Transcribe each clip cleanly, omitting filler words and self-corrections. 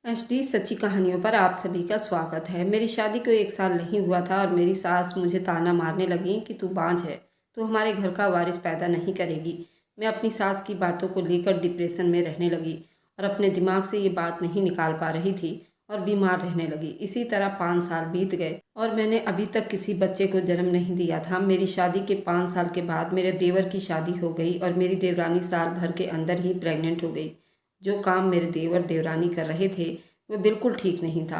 HD सच्ची कहानियों पर आप सभी का स्वागत है। मेरी शादी को 1 साल नहीं हुआ था और मेरी सास मुझे ताना मारने लगी कि तू बांझ है, तू हमारे घर का वारिस पैदा नहीं करेगी। मैं अपनी सास की बातों को लेकर डिप्रेशन में रहने लगी और अपने दिमाग से ये बात नहीं निकाल पा रही थी और बीमार रहने लगी। इसी तरह 5 साल बीत गए और मैंने अभी तक किसी बच्चे को जन्म नहीं दिया था। मेरी शादी के 5 साल के बाद मेरे देवर की शादी हो गई और मेरी देवरानी साल भर के अंदर ही प्रेग्नेंट हो गई। जो काम मेरे देवर देवरानी कर रहे थे वह बिल्कुल ठीक नहीं था।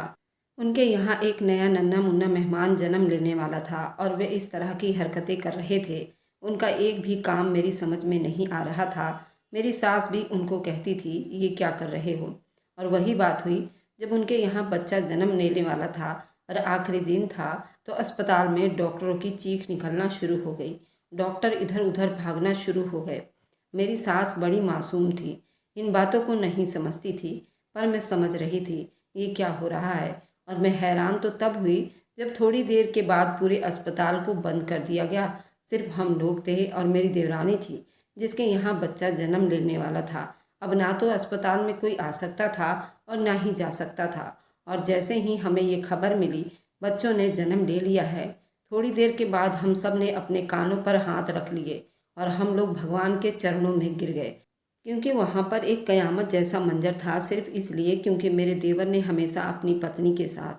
उनके यहाँ एक नया नन्हा मुन्ना मेहमान जन्म लेने वाला था और वे इस तरह की हरकतें कर रहे थे। उनका एक भी काम मेरी समझ में नहीं आ रहा था। मेरी सास भी उनको कहती थी, ये क्या कर रहे हो। और वही बात हुई, जब उनके यहाँ बच्चा जन्म लेने वाला था और आखिरी दिन था तो अस्पताल में डॉक्टरों की चीख निकलना शुरू हो गई। डॉक्टर इधर उधर भागना शुरू हो गए। मेरी सास बड़ी मासूम थी, इन बातों को नहीं समझती थी, पर मैं समझ रही थी ये क्या हो रहा है। और मैं हैरान तो तब हुई जब थोड़ी देर के बाद पूरे अस्पताल को बंद कर दिया गया। सिर्फ हम लोग थे और मेरी देवरानी थी जिसके यहाँ बच्चा जन्म लेने वाला था। अब ना तो अस्पताल में कोई आ सकता था और ना ही जा सकता था। और जैसे ही हमें ये खबर मिली बच्चों ने जन्म ले लिया है, थोड़ी देर के बाद हम सब ने अपने कानों पर हाथ रख लिए और हम लोग भगवान के चरणों में गिर गए, क्योंकि वहाँ पर एक कयामत जैसा मंजर था। सिर्फ इसलिए क्योंकि मेरे देवर ने हमेशा अपनी पत्नी के साथ,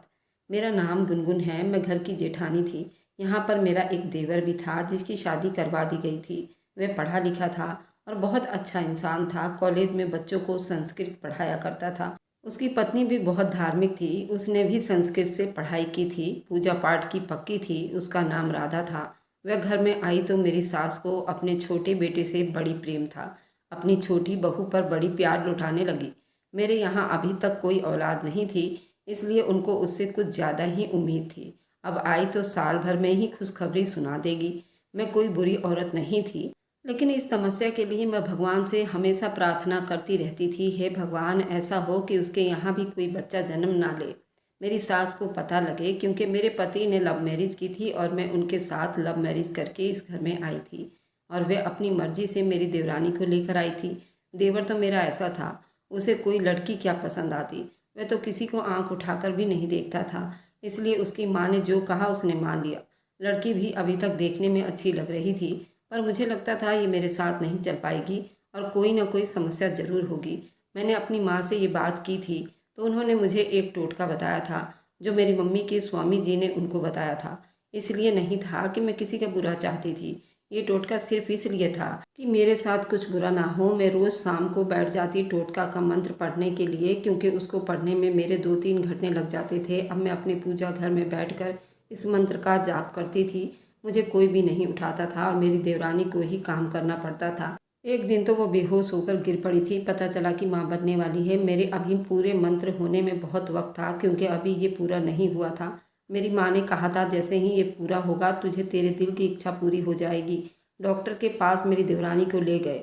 मेरा नाम गुनगुन है, मैं घर की जेठानी थी। यहाँ पर मेरा एक देवर भी था जिसकी शादी करवा दी गई थी। वह पढ़ा लिखा था और बहुत अच्छा इंसान था। कॉलेज में बच्चों को संस्कृत पढ़ाया करता था। उसकी पत्नी भी बहुत धार्मिक थी, उसने भी संस्कृत से पढ़ाई की थी, पूजा पाठ की पक्की थी। उसका नाम राधा था। वह घर में आई तो मेरी सास को अपने छोटे बेटे से बड़ी प्रेम था। अपनी छोटी बहू पर बड़ी प्यार लुटाने लगी। मेरे यहाँ अभी तक कोई औलाद नहीं थी, इसलिए उनको उससे कुछ ज़्यादा ही उम्मीद थी। अब आई तो साल भर में ही खुशखबरी सुना देगी। मैं कोई बुरी औरत नहीं थी, लेकिन इस समस्या के लिए मैं भगवान से हमेशा प्रार्थना करती रहती थी, हे भगवान ऐसा हो कि उसके यहाँ भी कोई बच्चा जन्म ना ले, मेरी सास को पता लगे। क्योंकि मेरे पति ने लव मैरिज की थी और मैं उनके साथ लव मैरिज करके इस घर में आई थी और वे अपनी मर्जी से मेरी देवरानी को लेकर आई थी। देवर तो मेरा ऐसा था, उसे कोई लड़की क्या पसंद आती, वह तो किसी को आंख उठाकर भी नहीं देखता था। इसलिए उसकी माँ ने जो कहा उसने मान लिया। लड़की भी अभी तक देखने में अच्छी लग रही थी, पर मुझे लगता था ये मेरे साथ नहीं चल पाएगी और कोई ना कोई समस्या ज़रूर होगी। मैंने अपनी माँ से ये बात की थी तो उन्होंने मुझे एक टोटका बताया था जो मेरी मम्मी के स्वामी जी ने उनको बताया था। इसलिए नहीं था कि मैं किसी का बुरा चाहती थी, ये टोटका सिर्फ इसलिए था कि मेरे साथ कुछ बुरा ना हो। मैं रोज़ शाम को बैठ जाती टोटका का मंत्र पढ़ने के लिए, क्योंकि उसको पढ़ने में मेरे 2-3 घंटे लग जाते थे। अब मैं अपने पूजा घर में बैठकर इस मंत्र का जाप करती थी। मुझे कोई भी नहीं उठाता था और मेरी देवरानी को ही काम करना पड़ता था। एक दिन तो वो बेहोश होकर गिर पड़ी थी। पता चला कि माँ बनने वाली है। मेरे अभी पूरे मंत्र होने में बहुत वक्त था, क्योंकि अभी ये पूरा नहीं हुआ था। मेरी माँ ने कहा था जैसे ही ये पूरा होगा तुझे तेरे दिल की इच्छा पूरी हो जाएगी। डॉक्टर के पास मेरी देवरानी को ले गए,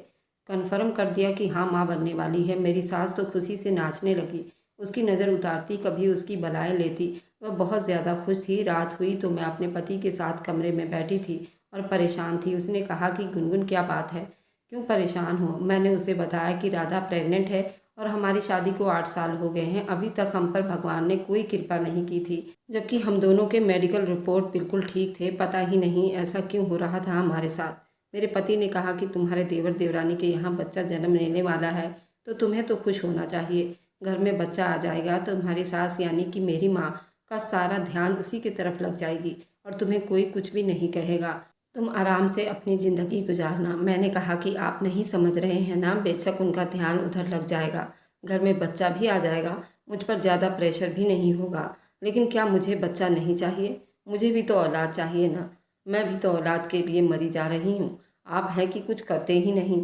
कन्फर्म कर दिया कि हाँ माँ बनने वाली है। मेरी सास तो खुशी से नाचने लगी। उसकी नज़र उतारती, कभी उसकी बलाएं लेती। वह बहुत ज़्यादा खुश थी। रात हुई तो मैं अपने पति के साथ कमरे में बैठी थी और परेशान थी। उसने कहा कि गुनगुन क्या बात है, क्यों परेशान हो। मैंने उसे बताया कि राधा प्रेग्नेंट है और हमारी शादी को 8 साल हो गए हैं, अभी तक हम पर भगवान ने कोई कृपा नहीं की थी, जबकि हम दोनों के मेडिकल रिपोर्ट बिल्कुल ठीक थे। पता ही नहीं ऐसा क्यों हो रहा था हमारे साथ। मेरे पति ने कहा कि तुम्हारे देवर देवरानी के यहाँ बच्चा जन्म लेने वाला है तो तुम्हें तो खुश होना चाहिए। घर में बच्चा आ जाएगा तो तुम्हारी सास यानी कि मेरी माँ का सारा ध्यान उसी की तरफ लग जाएगी और तुम्हें कोई कुछ भी नहीं कहेगा। तुम आराम से अपनी ज़िंदगी गुजारना। मैंने कहा कि आप नहीं समझ रहे हैं ना, बेशक उनका ध्यान उधर लग जाएगा, घर में बच्चा भी आ जाएगा, मुझ पर ज़्यादा प्रेशर भी नहीं होगा। लेकिन क्या मुझे बच्चा नहीं चाहिए? मुझे भी तो औलाद चाहिए ना। मैं भी तो औलाद के लिए मरी जा रही हूँ। आप हैं कि कुछ करते ही नहीं।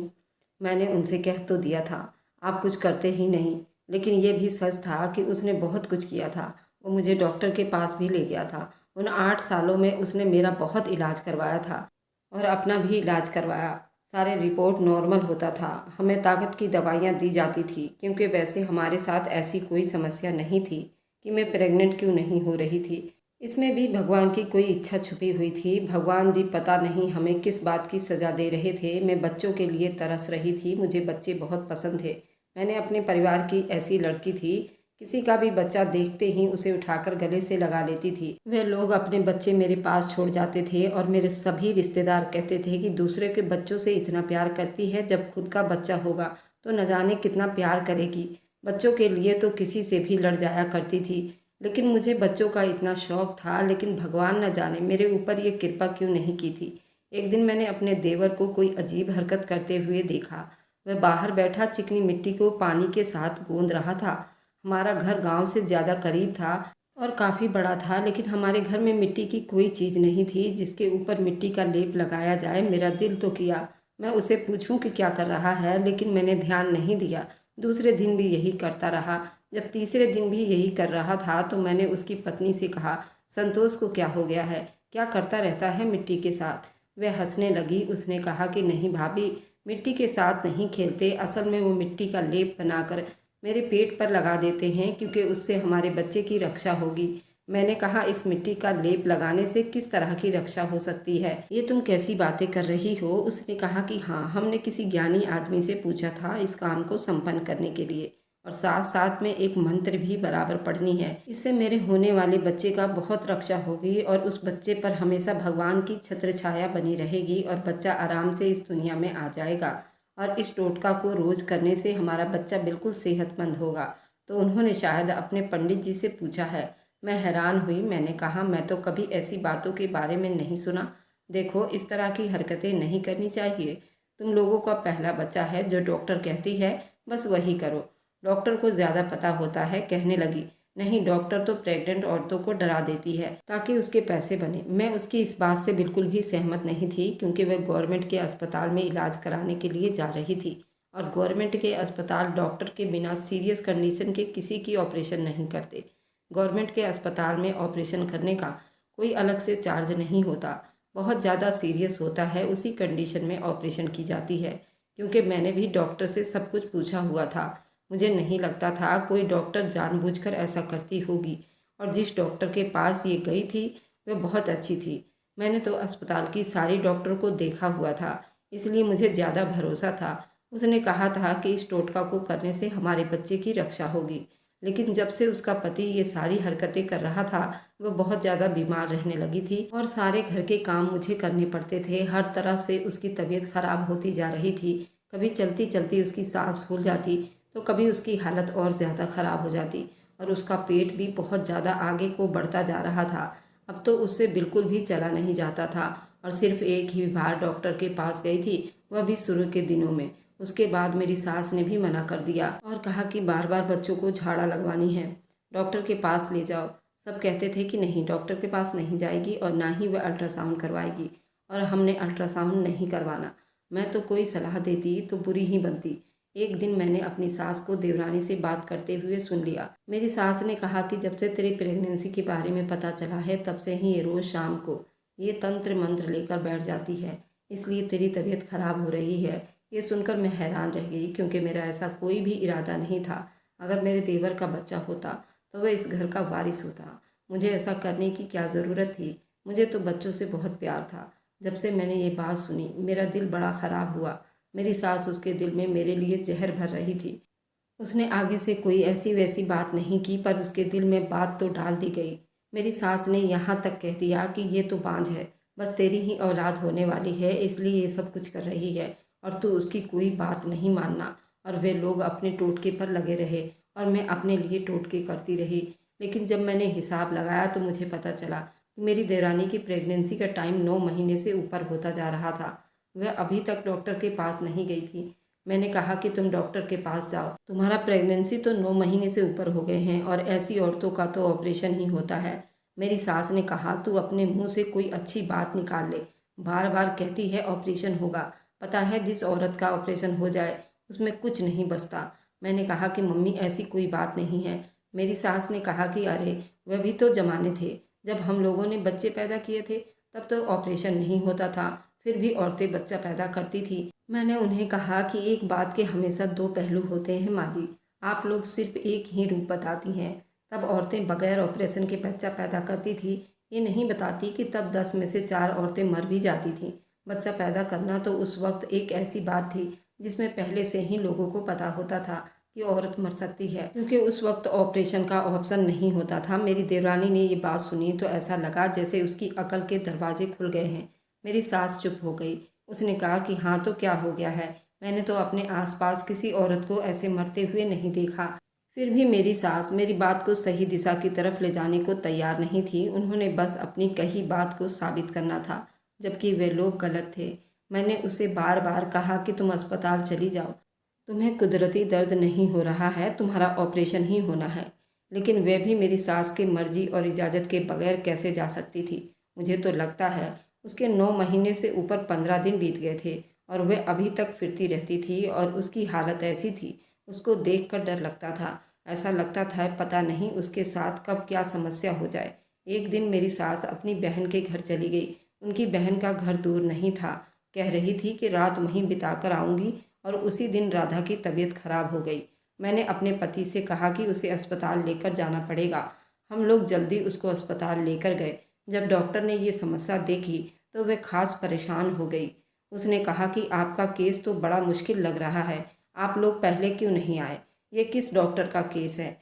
मैंने उनसे कह तो दिया था आप कुछ करते ही नहीं, लेकिन ये भी सच था कि उसने बहुत कुछ किया था। वो मुझे डॉक्टर के पास भी ले गया था। उन 8 सालों में उसने मेरा बहुत इलाज करवाया था और अपना भी इलाज करवाया। सारे रिपोर्ट नॉर्मल होता था। हमें ताकत की दवाइयाँ दी जाती थी, क्योंकि वैसे हमारे साथ ऐसी कोई समस्या नहीं थी कि मैं प्रेग्नेंट क्यों नहीं हो रही थी। इसमें भी भगवान की कोई इच्छा छुपी हुई थी। भगवान जी पता नहीं हमें किस बात की सज़ा दे रहे थे। मैं बच्चों के लिए तरस रही थी, मुझे बच्चे बहुत पसंद थे। मैंने अपने परिवार की ऐसी लड़की थी किसी का भी बच्चा देखते ही उसे उठाकर गले से लगा लेती थी। वे लोग अपने बच्चे मेरे पास छोड़ जाते थे और मेरे सभी रिश्तेदार कहते थे कि दूसरे के बच्चों से इतना प्यार करती है, जब खुद का बच्चा होगा तो न जाने कितना प्यार करेगी। बच्चों के लिए तो किसी से भी लड़ जाया करती थी, लेकिन मुझे बच्चों का इतना शौक था। लेकिन भगवान न जाने मेरे ऊपर ये कृपा क्यों नहीं की थी। एक दिन मैंने अपने देवर को कोई अजीब हरकत करते हुए देखा। वह बाहर बैठा चिकनी मिट्टी को पानी के साथ गूंद रहा था। हमारा घर गांव से ज़्यादा करीब था और काफ़ी बड़ा था, लेकिन हमारे घर में मिट्टी की कोई चीज़ नहीं थी जिसके ऊपर मिट्टी का लेप लगाया जाए। मेरा दिल तो किया मैं उसे पूछूं कि क्या कर रहा है, लेकिन मैंने ध्यान नहीं दिया। दूसरे दिन भी यही करता रहा। जब तीसरे दिन भी यही कर रहा था तो मैंने उसकी पत्नी से कहा, संतोष को क्या हो गया है, क्या करता रहता है मिट्टी के साथ। वह हंसने लगी। उसने कहा कि नहीं भाभी, मिट्टी के साथ नहीं खेलते, असल में वो मिट्टी का लेप बनाकर मेरे पेट पर लगा देते हैं, क्योंकि उससे हमारे बच्चे की रक्षा होगी। मैंने कहा, इस मिट्टी का लेप लगाने से किस तरह की रक्षा हो सकती है, ये तुम कैसी बातें कर रही हो। उसने कहा कि हाँ, हमने किसी ज्ञानी आदमी से पूछा था इस काम को संपन्न करने के लिए, और साथ साथ में एक मंत्र भी बराबर पढ़नी है। इससे मेरे होने वाले बच्चे का बहुत रक्षा होगी और उस बच्चे पर हमेशा भगवान की छत्र छाया बनी रहेगी और बच्चा आराम से इस दुनिया में आ जाएगा। और इस टोटका को रोज करने से हमारा बच्चा बिल्कुल सेहतमंद होगा। तो उन्होंने शायद अपने पंडित जी से पूछा है। मैं हैरान हुई। मैंने कहा, मैं तो कभी ऐसी बातों के बारे में नहीं सुना। देखो, इस तरह की हरकतें नहीं करनी चाहिए। तुम लोगों का पहला बच्चा है, जो डॉक्टर कहती है बस वही करो। डॉक्टर को ज़्यादा पता होता है, कहने लगी। नहीं, डॉक्टर तो प्रेग्नेंट औरतों को डरा देती है ताकि उसके पैसे बने। मैं उसकी इस बात से बिल्कुल भी सहमत नहीं थी, क्योंकि वह गवर्नमेंट के अस्पताल में इलाज कराने के लिए जा रही थी और गवर्नमेंट के अस्पताल डॉक्टर के बिना सीरियस कंडीशन के किसी की ऑपरेशन नहीं करते। गवर्नमेंट के अस्पताल में ऑपरेशन करने का कोई अलग से चार्ज नहीं होता। बहुत ज़्यादा सीरियस होता है उसी कंडीशन में ऑपरेशन की जाती है, क्योंकि मैंने भी डॉक्टर से सब कुछ पूछा हुआ था। मुझे नहीं लगता था कोई डॉक्टर जानबूझकर ऐसा करती होगी, और जिस डॉक्टर के पास ये गई थी वह बहुत अच्छी थी। मैंने तो अस्पताल की सारी डॉक्टर को देखा हुआ था, इसलिए मुझे ज़्यादा भरोसा था। उसने कहा था कि इस टोटका को करने से हमारे बच्चे की रक्षा होगी, लेकिन जब से उसका पति ये सारी हरकतें कर रहा था वह बहुत ज़्यादा बीमार रहने लगी थी और सारे घर के काम मुझे करने पड़ते थे। हर तरह से उसकी तबीयत खराब होती जा रही थी। कभी चलती चलती उसकी सांस फूल जाती तो कभी उसकी हालत और ज़्यादा ख़राब हो जाती, और उसका पेट भी बहुत ज़्यादा आगे को बढ़ता जा रहा था। अब तो उससे बिल्कुल भी चला नहीं जाता था, और सिर्फ एक ही बार डॉक्टर के पास गई थी, वह भी शुरू के दिनों में। उसके बाद मेरी सास ने भी मना कर दिया और कहा कि बार बार बच्चों को झाड़ा लगवानी है, डॉक्टर के पास ले जाओ। सब कहते थे कि नहीं, डॉक्टर के पास नहीं जाएगी और ना ही वह अल्ट्रासाउंड करवाएगी, और हमने अल्ट्रासाउंड नहीं करवाना। मैं तो कोई सलाह देती तो बुरी ही बनती। एक दिन मैंने अपनी सास को देवरानी से बात करते हुए सुन लिया। मेरी सास ने कहा कि जब से तेरी प्रेगनेंसी के बारे में पता चला है तब से ही ये रोज़ शाम को ये तंत्र मंत्र लेकर बैठ जाती है, इसलिए तेरी तबीयत खराब हो रही है। ये सुनकर मैं हैरान रह गई, क्योंकि मेरा ऐसा कोई भी इरादा नहीं था। अगर मेरे देवर का बच्चा होता तो वह इस घर का वारिस होता। मुझे ऐसा करने की क्या ज़रूरत थी। मुझे तो बच्चों से बहुत प्यार था। जब से मैंने ये बात सुनी मेरा दिल बड़ा ख़राब हुआ। मेरी सास उसके दिल में मेरे लिए जहर भर रही थी। उसने आगे से कोई ऐसी वैसी बात नहीं की, पर उसके दिल में बात तो डाल दी गई। मेरी सास ने यहाँ तक कह दिया कि ये तो बांझ है, बस तेरी ही औलाद होने वाली है, इसलिए ये सब कुछ कर रही है और तू उसकी कोई बात नहीं मानना। और वे लोग अपने टोटके पर लगे रहे और मैं अपने लिए टोटके करती रही। लेकिन जब मैंने हिसाब लगाया तो मुझे पता चला कि मेरी देवरानी की प्रेगनेंसी का टाइम 9 महीने से ऊपर होता जा रहा था। वह अभी तक डॉक्टर के पास नहीं गई थी। मैंने कहा कि तुम डॉक्टर के पास जाओ, तुम्हारा प्रेगनेंसी तो 9 महीने से ऊपर हो गए हैं और ऐसी औरतों का तो ऑपरेशन ही होता है। मेरी सास ने कहा, तू अपने मुंह से कोई अच्छी बात निकाल ले, बार बार कहती है ऑपरेशन होगा। पता है जिस औरत का ऑपरेशन हो जाए उसमें कुछ नहीं बचता। मैंने कहा कि मम्मी ऐसी कोई बात नहीं है। मेरी सास ने कहा कि अरे वह भी तो जमाने थे जब हम लोगों ने बच्चे पैदा किए थे, तब तो ऑपरेशन नहीं होता था, फिर भी औरतें बच्चा पैदा करती थी। मैंने उन्हें कहा कि एक बात के हमेशा दो पहलू होते हैं माँ जी, आप लोग सिर्फ एक ही रूप बताती हैं। तब औरतें बगैर ऑपरेशन के बच्चा पैदा करती थी, ये नहीं बताती कि तब 10 में से 4 औरतें मर भी जाती थीं। बच्चा पैदा करना तो उस वक्त एक ऐसी बात थी जिसमें पहले से ही लोगों को पता होता था कि औरत मर सकती है, क्योंकि उस वक्त ऑपरेशन का ऑप्शन नहीं होता था। मेरी देवरानी ने ये बात सुनी तो ऐसा लगा जैसे उसकी अकल के दरवाजे खुल गए हैं। मेरी सास चुप हो गई। उसने कहा कि हाँ तो क्या हो गया है, मैंने तो अपने आसपास किसी औरत को ऐसे मरते हुए नहीं देखा। फिर भी मेरी सास मेरी बात को सही दिशा की तरफ ले जाने को तैयार नहीं थी। उन्होंने बस अपनी कही बात को साबित करना था, जबकि वे लोग गलत थे। मैंने उसे बार बार कहा कि तुम अस्पताल चली जाओ, तुम्हें कुदरती दर्द नहीं हो रहा है, तुम्हारा ऑपरेशन ही होना है। लेकिन वे भी मेरी सास की मर्जी और इजाज़त के बगैर कैसे जा सकती थी। मुझे तो लगता है उसके 9 महीने से ऊपर 15 दिन बीत गए थे और वह अभी तक फिरती रहती थी और उसकी हालत ऐसी थी, उसको देख कर डर लगता था। ऐसा लगता था पता नहीं उसके साथ कब क्या समस्या हो जाए। एक दिन मेरी सास अपनी बहन के घर चली गई। उनकी बहन का घर दूर नहीं था। कह रही थी कि रात वहीं बिता कर आऊँगी और उसी दिन राधा की तबीयत खराब हो गई। मैंने अपने पति से कहा कि उसे अस्पताल लेकर जाना पड़ेगा। हम लोग जल्दी उसको अस्पताल लेकर गए। जब डॉक्टर ने ये समस्या देखी तो वह खास परेशान हो गई। उसने कहा कि आपका केस तो बड़ा मुश्किल लग रहा है, आप लोग पहले क्यों नहीं आए? ये किस डॉक्टर का केस है?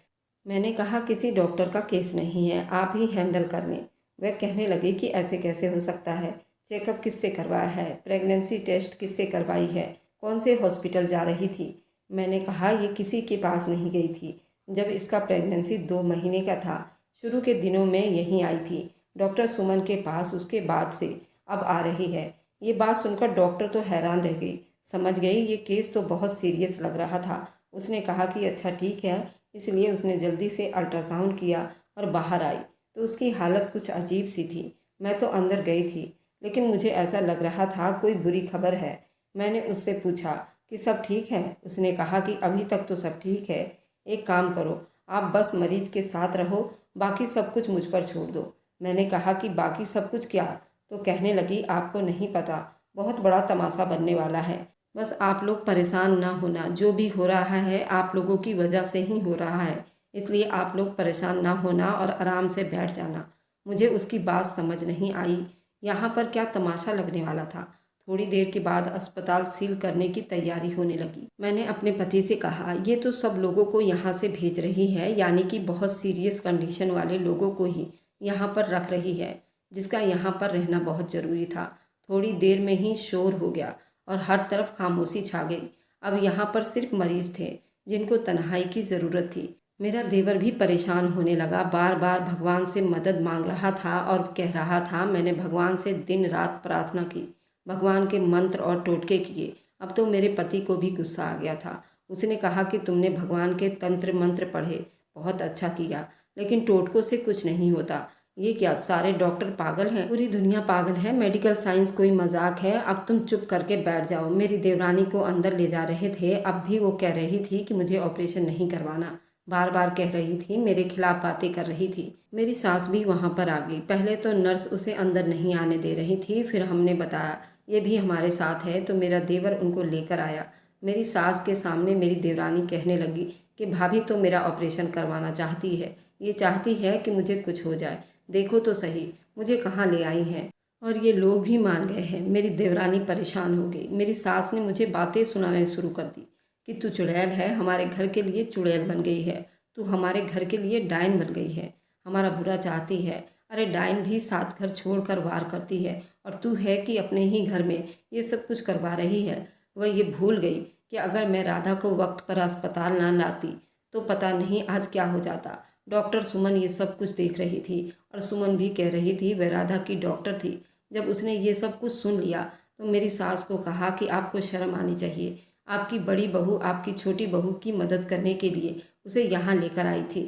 मैंने कहा किसी डॉक्टर का केस नहीं है, आप ही हैंडल कर लें। वह कहने लगी कि ऐसे कैसे हो सकता है, चेकअप किससे करवाया है, प्रेगनेंसी टेस्ट किससे करवाई है, कौन से हॉस्पिटल जा रही थी? मैंने कहा ये किसी के पास नहीं गई थी। जब इसका प्रेगनेंसी 2 महीने का था, शुरू के दिनों में यहीं आई थी डॉक्टर सुमन के पास, उसके बाद से अब आ रही है। ये बात सुनकर डॉक्टर तो हैरान रह गई, समझ गई ये केस तो बहुत सीरियस लग रहा था। उसने कहा कि अच्छा ठीक है, इसलिए उसने जल्दी से अल्ट्रासाउंड किया और बाहर आई तो उसकी हालत कुछ अजीब सी थी। मैं तो अंदर गई थी, लेकिन मुझे ऐसा लग रहा था कोई बुरी खबर है। मैंने उससे पूछा कि सब ठीक है? उसने कहा कि अभी तक तो सब ठीक है, एक काम करो, आप बस मरीज के साथ रहो, बाकी सब कुछ मुझ पर छोड़ दो। मैंने कहा कि बाकी सब कुछ क्या? तो कहने लगी आपको नहीं पता, बहुत बड़ा तमाशा बनने वाला है। बस आप लोग परेशान ना होना, जो भी हो रहा है आप लोगों की वजह से ही हो रहा है, इसलिए आप लोग परेशान ना होना और आराम से बैठ जाना। मुझे उसकी बात समझ नहीं आई, यहाँ पर क्या तमाशा लगने वाला था। थोड़ी देर के बाद अस्पताल सील करने की तैयारी होने लगी। मैंने अपने पति से कहा ये तो सब लोगों को यहाँ से भेज रही है, यानी कि बहुत सीरियस कंडीशन वाले लोगों को ही यहाँ पर रख रही है, जिसका यहाँ पर रहना बहुत ज़रूरी था। थोड़ी देर में ही शोर हो गया और हर तरफ खामोशी छा गई। अब यहाँ पर सिर्फ मरीज थे जिनको तन्हाई की ज़रूरत थी। मेरा देवर भी परेशान होने लगा, बार बार भगवान से मदद मांग रहा था और कह रहा था मैंने भगवान से दिन रात प्रार्थना की, भगवान के मंत्र और टोटके किए। अब तो मेरे पति को भी गुस्सा आ गया था। उसने कहा कि तुमने भगवान के तंत्र मंत्र पढ़े, बहुत अच्छा किया, लेकिन टोटकों से कुछ नहीं होता। ये क्या सारे डॉक्टर पागल हैं? पूरी दुनिया पागल है, मेडिकल साइंस कोई मजाक है? अब तुम चुप करके बैठ जाओ। मेरी देवरानी को अंदर ले जा रहे थे, अब भी वो कह रही थी कि मुझे ऑपरेशन नहीं करवाना, बार बार कह रही थी, मेरे खिलाफ बातें कर रही थी। मेरी सास भी वहाँ पर आ गई। पहले तो नर्स उसे अंदर नहीं आने दे रही थी, फिर हमने बताया ये भी हमारे साथ है तो मेरा देवर उनको लेकर आया। मेरी सास के सामने मेरी देवरानी कहने लगी कि भाभी तो मेरा ऑपरेशन करवाना चाहती है, ये चाहती है कि मुझे कुछ हो जाए, देखो तो सही मुझे कहाँ ले आई हैं। और ये लोग भी मान गए हैं। मेरी देवरानी परेशान हो गई। मेरी सास ने मुझे बातें सुनाने शुरू कर दी कि तू चुड़ैल है, हमारे घर के लिए चुड़ैल बन गई है, तू हमारे घर के लिए डायन बन गई है, हमारा बुरा चाहती है। अरे डायन भी 7 घर छोड़कर वार करती है और तू है कि अपने ही घर में ये सब कुछ करवा रही है। वह ये भूल गई कि अगर मैं राधा को वक्त पर अस्पताल ना लाती तो पता नहीं आज क्या हो जाता। डॉक्टर सुमन ये सब कुछ देख रही थी और सुमन भी कह रही थी वह राधा की डॉक्टर थी। जब उसने ये सब कुछ सुन लिया तो मेरी सास को कहा कि आपको शर्म आनी चाहिए, आपकी बड़ी बहू आपकी छोटी बहू की मदद करने के लिए उसे यहाँ लेकर आई थी।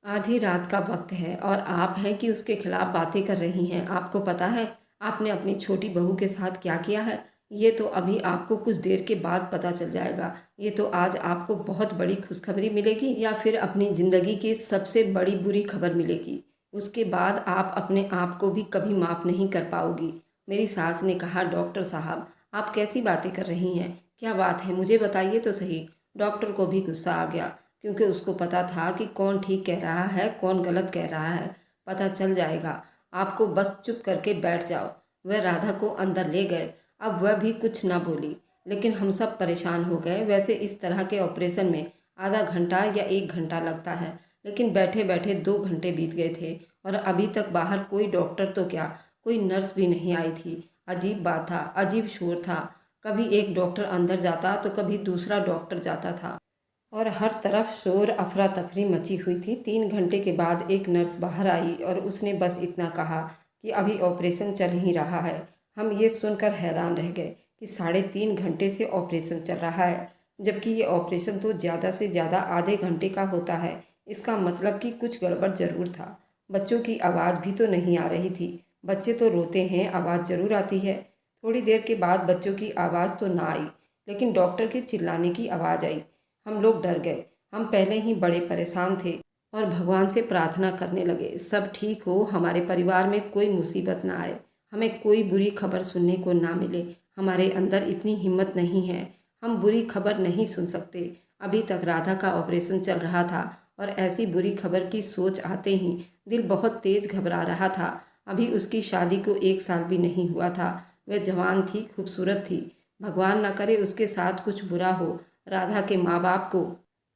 आधी रात का वक्त है और आप हैं कि उसके खिलाफ बातें कर रही हैं। आपको पता है आपने अपनी छोटी बहू के साथ क्या किया है? ये तो अभी आपको कुछ देर के बाद पता चल जाएगा। ये तो आज आपको बहुत बड़ी खुशखबरी मिलेगी या फिर अपनी ज़िंदगी की सबसे बड़ी बुरी खबर मिलेगी। उसके बाद आप अपने आप को भी कभी माफ़ नहीं कर पाओगी। मेरी सास ने कहा डॉक्टर साहब आप कैसी बातें कर रही हैं, क्या बात है मुझे बताइए तो सही। डॉक्टर को भी गुस्सा आ गया, क्योंकि उसको पता था कि कौन ठीक कह रहा है कौन गलत कह रहा है। पता चल जाएगा, आपको बस चुप करके बैठ जाओ। वह राधा को अंदर ले गए। अब वह भी कुछ न बोली, लेकिन हम सब परेशान हो गए। वैसे इस तरह के ऑपरेशन में आधा घंटा या 1 घंटा लगता है, लेकिन बैठे बैठे 2 घंटे बीत गए थे और अभी तक बाहर कोई डॉक्टर तो क्या, कोई नर्स भी नहीं आई थी। अजीब बात था, अजीब शोर था। कभी एक डॉक्टर अंदर जाता तो कभी दूसरा डॉक्टर जाता था और हर तरफ शोर अफरा तफरी मची हुई थी। 3 घंटे के बाद एक नर्स बाहर आई और उसने बस इतना कहा कि अभी ऑपरेशन चल ही रहा है। हम ये सुनकर हैरान रह गए कि 3.5 घंटे से ऑपरेशन चल रहा है, जबकि ये ऑपरेशन तो ज़्यादा से ज़्यादा आधे घंटे का होता है। इसका मतलब कि कुछ गड़बड़ ज़रूर था। बच्चों की आवाज़ भी तो नहीं आ रही थी। बच्चे तो रोते हैं, आवाज़ ज़रूर आती है। थोड़ी देर के बाद बच्चों की आवाज़ तो ना आई, लेकिन डॉक्टर के चिल्लाने की आवाज़ आई। हम लोग डर गए। हम पहले ही बड़े परेशान थे और भगवान से प्रार्थना करने लगे, सब ठीक हो, हमारे परिवार में कोई मुसीबत ना आए, हमें कोई बुरी खबर सुनने को ना मिले। हमारे अंदर इतनी हिम्मत नहीं है, हम बुरी खबर नहीं सुन सकते। अभी तक राधा का ऑपरेशन चल रहा था और ऐसी बुरी खबर की सोच आते ही दिल बहुत तेज घबरा रहा था। अभी उसकी शादी को 1 साल भी नहीं हुआ था। वह जवान थी, खूबसूरत थी। भगवान न करे उसके साथ कुछ बुरा हो। राधा के माँ बाप को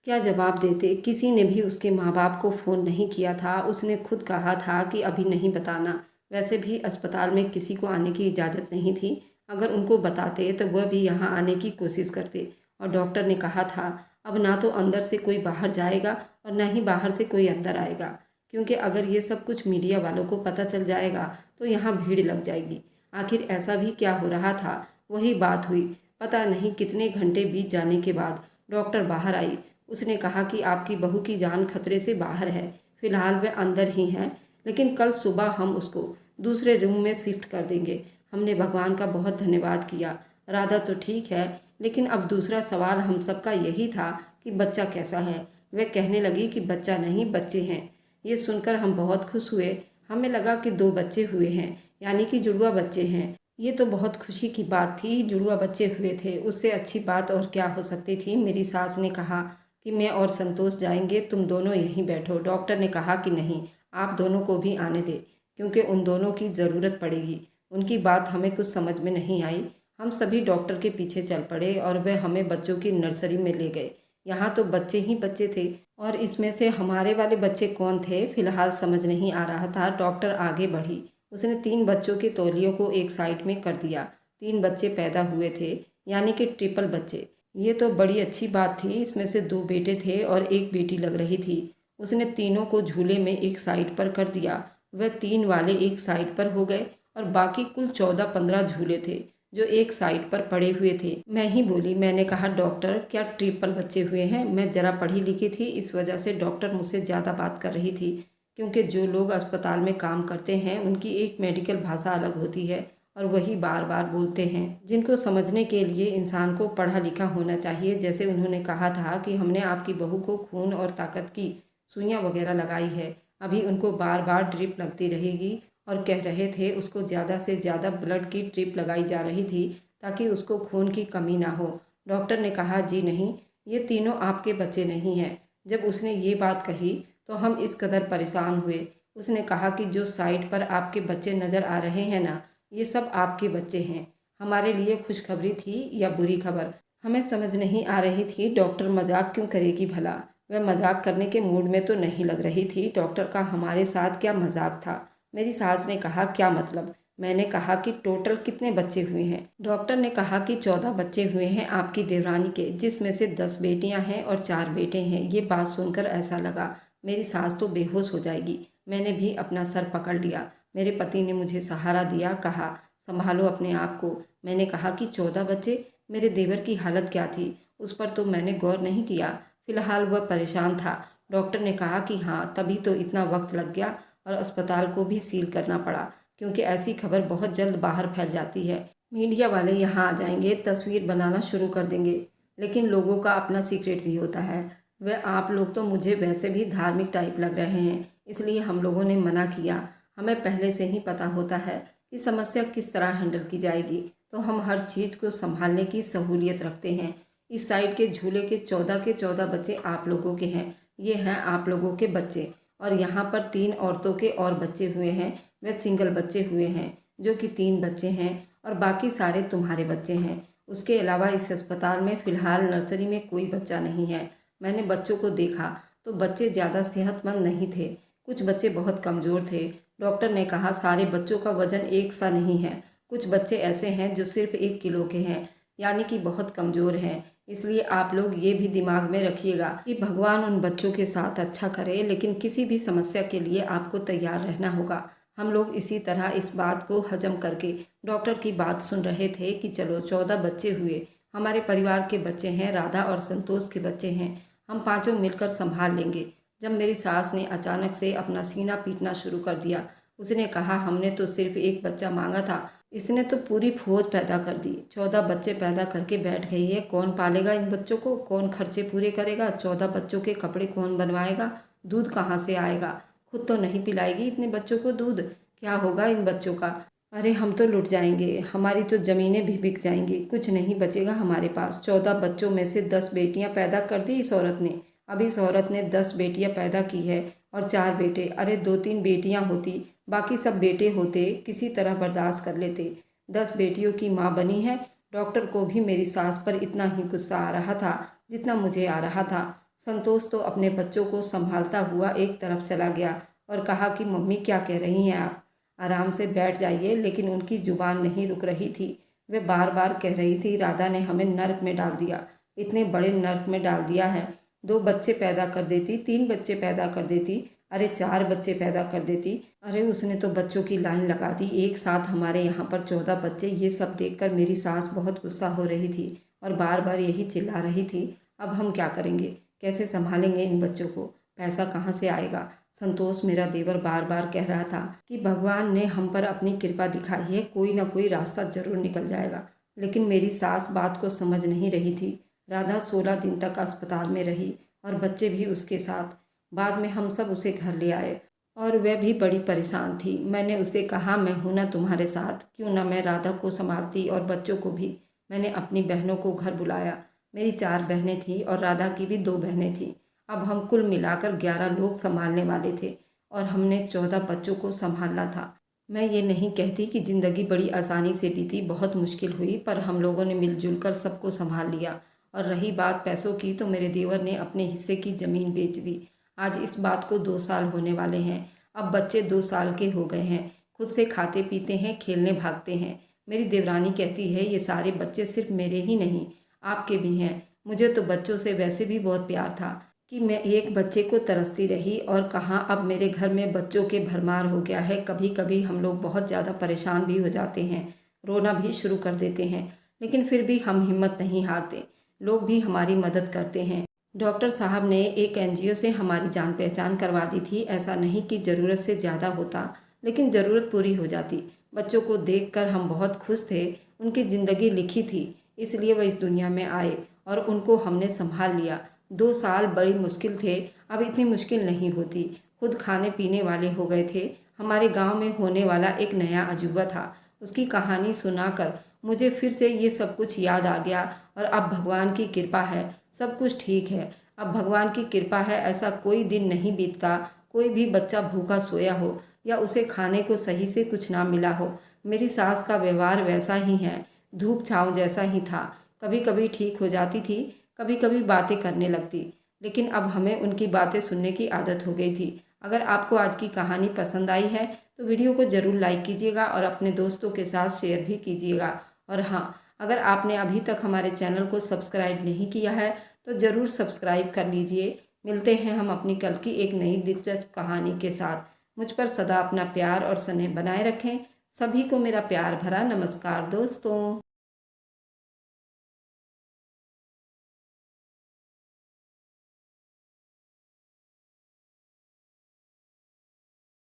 क्या जवाब देते? किसी ने भी उसके माँ बाप को फ़ोन नहीं किया था। उसने खुद कहा था कि अभी नहीं बताना। वैसे भी अस्पताल में किसी को आने की इजाज़त नहीं थी। अगर उनको बताते तो वह भी यहाँ आने की कोशिश करते। और डॉक्टर ने कहा था अब ना तो अंदर से कोई बाहर जाएगा और ना ही बाहर से कोई अंदर आएगा, क्योंकि अगर ये सब कुछ मीडिया वालों को पता चल जाएगा तो यहाँ भीड़ लग जाएगी। आखिर ऐसा भी क्या हो रहा था? वही बात हुई। पता नहीं कितने घंटे बीत जाने के बाद डॉक्टर बाहर आई। उसने कहा कि आपकी बहू की जान खतरे से बाहर है, फिलहाल वे अंदर ही हैं, लेकिन कल सुबह हम उसको दूसरे रूम में शिफ्ट कर देंगे। हमने भगवान का बहुत धन्यवाद किया। राधा तो ठीक है, लेकिन अब दूसरा सवाल हम सबका यही था कि बच्चा कैसा है। वह कहने लगी कि बच्चा नहीं, बच्चे हैं। ये सुनकर हम बहुत खुश हुए। हमें लगा कि 2 बच्चे हुए हैं, यानी कि जुड़वा बच्चे हैं। ये तो बहुत खुशी की बात थी, जुड़वा बच्चे हुए थे, उससे अच्छी बात और क्या हो सकती थी। मेरी सास ने कहा कि मैं और संतोष जाएंगे, तुम दोनों यहीं बैठो। डॉक्टर ने कहा कि नहीं, आप दोनों को भी आने दे, क्योंकि उन दोनों की ज़रूरत पड़ेगी। उनकी बात हमें कुछ समझ में नहीं आई। हम सभी डॉक्टर के पीछे चल पड़े और वह हमें बच्चों की नर्सरी में ले गए। यहाँ तो बच्चे ही बच्चे थे और इसमें से हमारे वाले बच्चे कौन थे फिलहाल समझ नहीं आ रहा था। डॉक्टर आगे बढ़ी। उसने 3 बच्चों के तौलियों को एक साइड में कर दिया। 3 बच्चे पैदा हुए थे, यानी कि ट्रिपल बच्चे। ये तो बड़ी अच्छी बात थी। इसमें से 2 बेटे थे और एक बेटी लग रही थी। उसने तीनों को झूले में एक साइड पर कर दिया। वह 3 वाले एक साइड पर हो गए और बाकी कुल 14-15 झूले थे जो एक साइड पर पड़े हुए थे। मैं ही बोली, मैंने कहा डॉक्टर क्या ट्रिपल बच्चे हुए हैं? मैं ज़रा पढ़ी लिखी थी, इस वजह से डॉक्टर मुझसे ज़्यादा बात कर रही थी, क्योंकि जो लोग अस्पताल में काम करते हैं उनकी एक मेडिकल भाषा अलग होती है और वही बार बार बोलते हैं, जिनको समझने के लिए इंसान को पढ़ा लिखा होना चाहिए। जैसे उन्होंने कहा था कि हमने आपकी बहू को खून और ताकत की सुइयाँ वगैरह लगाई है, अभी उनको बार बार ड्रिप लगती रहेगी। और कह रहे थे उसको ज़्यादा से ज़्यादा ब्लड की ड्रिप लगाई जा रही थी ताकि उसको खून की कमी ना हो। डॉक्टर ने कहा जी नहीं, ये तीनों आपके बच्चे नहीं हैं। जब उसने ये बात कही तो हम इस कदर परेशान हुए। उसने कहा कि जो साइड पर आपके बच्चे नज़र आ रहे हैं ना, ये सब आपके बच्चे हैं। हमारे लिए खुशखबरी थी या बुरी खबर, हमें समझ नहीं आ रही थी। डॉक्टर मजाक क्यों करेगी भला? वह मजाक करने के मूड में तो नहीं लग रही थी। डॉक्टर का हमारे साथ क्या मजाक था? मेरी सास ने कहा क्या मतलब? मैंने कहा कि टोटल कितने बच्चे हुए हैं? डॉक्टर ने कहा कि 14 बच्चे हुए हैं आपकी देवरानी के, जिसमें से 10 बेटियां हैं और 4 बेटे हैं। ये बात सुनकर ऐसा लगा मेरी सास तो बेहोश हो जाएगी। मैंने भी अपना सर पकड़ लिया। मेरे पति ने मुझे सहारा दिया, कहा संभालो अपने आप को। मैंने कहा कि 14 बच्चे, मेरे देवर की हालत क्या थी उस पर तो मैंने गौर नहीं किया। फिलहाल वह परेशान था। डॉक्टर ने कहा कि हाँ, तभी तो इतना वक्त लग गया और अस्पताल को भी सील करना पड़ा, क्योंकि ऐसी खबर बहुत जल्द बाहर फैल जाती है। मीडिया वाले यहाँ आ जाएंगे, तस्वीर बनाना शुरू कर देंगे, लेकिन लोगों का अपना सीक्रेट भी होता है। वह आप लोग तो मुझे वैसे भी धार्मिक टाइप लग रहे हैं, इसलिए हम लोगों ने मना किया। हमें पहले से ही पता होता है कि समस्या किस तरह हैंडल की जाएगी, तो हम हर चीज़ को संभालने की सहूलियत रखते हैं। इस साइड के झूले के 14 बच्चे आप लोगों के हैं, ये हैं आप लोगों के बच्चे। और यहाँ पर 3 औरतों के और बच्चे हुए हैं, वे सिंगल बच्चे हुए हैं, जो कि 3 बच्चे हैं और बाकी सारे तुम्हारे बच्चे हैं। उसके अलावा इस अस्पताल में फ़िलहाल नर्सरी में कोई बच्चा नहीं है। मैंने बच्चों को देखा तो बच्चे ज़्यादा सेहतमंद नहीं थे, कुछ बच्चे बहुत कमज़ोर थे। डॉक्टर ने कहा सारे बच्चों का वजन एक सा नहीं है, कुछ बच्चे ऐसे हैं जो सिर्फ 1 किलो के हैं, यानी कि बहुत कमज़ोर हैं। इसलिए आप लोग ये भी दिमाग में रखिएगा कि भगवान उन बच्चों के साथ अच्छा करे, लेकिन किसी भी समस्या के लिए आपको तैयार रहना होगा। हम लोग इसी तरह इस बात को हजम करके डॉक्टर की बात सुन रहे थे कि चलो 14 बच्चे हुए, हमारे परिवार के बच्चे हैं, राधा और संतोष के बच्चे हैं, हम पांचों मिलकर संभाल लेंगे। जब मेरी सास ने अचानक से अपना सीना पीटना शुरू कर दिया, उसने कहा हमने तो सिर्फ एक बच्चा मांगा था, इसने तो पूरी फौज पैदा कर दी। 14 बच्चे पैदा करके बैठ गई है, कौन पालेगा इन बच्चों को, कौन खर्चे पूरे करेगा, 14 बच्चों के कपड़े कौन बनवाएगा, दूध कहाँ से आएगा, खुद तो नहीं पिलाएगी इतने बच्चों को दूध, क्या होगा इन बच्चों का। अरे हम तो लुट जाएंगे, हमारी तो ज़मीनें भी बिक जाएंगी, कुछ नहीं बचेगा हमारे पास। 14 बच्चों में से 10 बेटियां पैदा कर दी इस औरत ने। अब इस औरत ने 10 बेटियां पैदा की है और 4 बेटे। अरे 2-3 बेटियां होती, बाकी सब बेटे होते, किसी तरह बर्दाश्त कर लेते। 10 बेटियों की माँ बनी है। डॉक्टर को भी मेरी सास पर इतना ही गुस्सा आ रहा था जितना मुझे आ रहा था। संतोष तो अपने बच्चों को संभालता हुआ एक तरफ चला गया और कहा कि मम्मी क्या कह रही हैं आप, आराम से बैठ जाइए। लेकिन उनकी जुबान नहीं रुक रही थी, वे बार बार कह रही थी राधा ने हमें नर्क में डाल दिया, इतने बड़े नर्क में डाल दिया है। 2 बच्चे पैदा कर देती, 3 बच्चे पैदा कर देती, अरे 4 बच्चे पैदा कर देती। अरे उसने तो बच्चों की लाइन लगा दी, एक साथ हमारे यहाँ पर 14 बच्चे। ये सब देखकर मेरी सास बहुत गुस्सा हो रही थी और बार बार यही चिल्ला रही थी, अब हम क्या करेंगे, कैसे संभालेंगे इन बच्चों को, पैसा कहाँ से आएगा। संतोष मेरा देवर बार बार कह रहा था कि भगवान ने हम पर अपनी कृपा दिखाई है, कोई ना कोई रास्ता जरूर निकल जाएगा। लेकिन मेरी सास बात को समझ नहीं रही थी। राधा 16 दिन तक अस्पताल में रही और बच्चे भी उसके साथ। बाद में हम सब उसे घर ले आए और वह भी बड़ी परेशान थी। मैंने उसे कहा मैं हूं ना तुम्हारे साथ, क्यों ना मैं राधा को संभालती और बच्चों को भी। मैंने अपनी बहनों को घर बुलाया। मेरी 4 बहनें थीं और राधा की भी 2 बहनें थीं। अब हम कुल मिलाकर 11 लोग संभालने वाले थे और हमने 14 बच्चों को संभालना था। मैं ये नहीं कहती कि ज़िंदगी बड़ी आसानी से बीती, बहुत मुश्किल हुई, पर हम लोगों ने मिलजुल कर सबको संभाल लिया। और रही बात पैसों की, तो मेरे देवर ने अपने हिस्से की ज़मीन बेच दी। आज इस बात को 2 साल होने वाले हैं। अब बच्चे 2 साल के हो गए हैं, खुद से खाते पीते हैं, खेलने भागते हैं। मेरी देवरानी कहती है ये सारे बच्चे सिर्फ मेरे ही नहीं, आपके भी हैं। मुझे तो बच्चों से वैसे भी बहुत प्यार था कि मैं एक बच्चे को तरसती रही, और कहाँ अब मेरे घर में बच्चों के भरमार हो गया है। कभी कभी हम लोग बहुत ज़्यादा परेशान भी हो जाते हैं, रोना भी शुरू कर देते हैं, लेकिन फिर भी हम हिम्मत नहीं हारते। लोग भी हमारी मदद करते हैं। डॉक्टर साहब ने एक एनजीओ से हमारी जान पहचान करवा दी थी। ऐसा नहीं कि ज़रूरत से ज़्यादा होता, लेकिन ज़रूरत पूरी हो जाती। बच्चों को देखकर हम बहुत खुश थे, उनकी ज़िंदगी लिखी थी, इसलिए वह इस दुनिया में आए और उनको हमने संभाल लिया। 2 साल बड़ी मुश्किल थे, अब इतनी मुश्किल नहीं होती। खुद खाने पीने वाले हो गए थे। हमारे गांव में होने वाला एक नया अजूबा था, उसकी कहानी सुनाकर मुझे फिर से ये सब कुछ याद आ गया। और अब भगवान की कृपा है, सब कुछ ठीक है। अब भगवान की कृपा है, ऐसा कोई दिन नहीं बीतता कोई भी बच्चा भूखा सोया हो या उसे खाने को सही से कुछ ना मिला हो। मेरी सास का व्यवहार वैसा ही है, धूप छाँव जैसा ही था। कभी कभी ठीक हो जाती थी, कभी कभी बातें करने लगती, लेकिन अब हमें उनकी बातें सुनने की आदत हो गई थी। अगर आपको आज की कहानी पसंद आई है तो वीडियो को ज़रूर लाइक कीजिएगा और अपने दोस्तों के साथ शेयर भी कीजिएगा। और हाँ, अगर आपने अभी तक हमारे चैनल को सब्सक्राइब नहीं किया है तो ज़रूर सब्सक्राइब कर लीजिए। मिलते हैं हम अपनी कल की एक नई दिलचस्प कहानी के साथ। मुझ पर सदा अपना प्यार और स्नेह बनाए रखें। सभी को मेरा प्यार भरा नमस्कार दोस्तों।